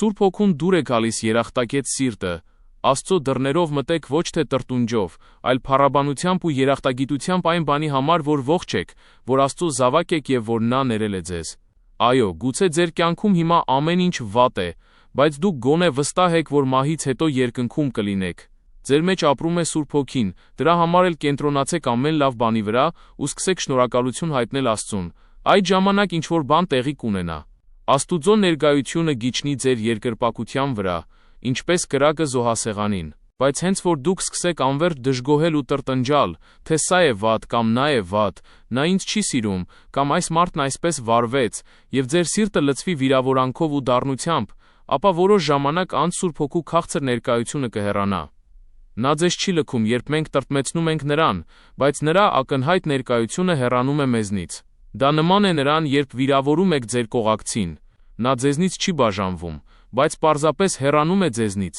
Սուրբ Հոգուն դուր է գալիս երախտագետ սիրտը, Աստծո դռներով մտեք ոչ թե տրտունջով, այլ փառաբանությամբ ու երախտագիտությամբ այն բանի համար, որ ողջ եք, որ Աստծո զավակ եք եւ որ նա ներել է ձեզ։ Այո, գուցե ձեր կյանքում հիմա ամեն ինչ վատ է, բայց դուք գոնե վստահ եք, որ մահից հետո երկնքում կլինեք։ Ձեր մեջ ապրում է Սուրբ Հոգին, դրա համար էլ կենտրոնացեք ամեն լավ բանի վրա ու սկսեք շնորհակալություն հայտնել Աստծուն։ Այդ ժամանակ ինչ-որ բան տեղի կունենա։ Աստուծո ներկայությունը գիչնի ձեր երկրպագության վրա, ինչպես կրակը զոհասեղանին, բայց հենց որ դուք սկսեք անվերջ դժգոհել ու տրտնջալ, թե սա է վատ կամ նա է վատ, նա ինձ չի սիրում, կամ այս մարդն այսպես վարվեց, եւ ձեր սիրտը լցվի վիրավորանքով ու դառնությամբ, ապա որոշ ժամանակ անց Սուրբ Հոգու քաղցր ներկայությունը կհեռանա։ Նա ձեզ չի լքում, երբ մենք տրտմեցնում ենք նրան, բայց նրա ակնհայտ ներկայությունը հեռանում է մեզնից։ Դա նման է նրան, երբ վիրավորում եք ձեր կողակցին։ Նա ձեզնից չի բաժանվում, բայց պարզապես հեռանում է ձեզնից։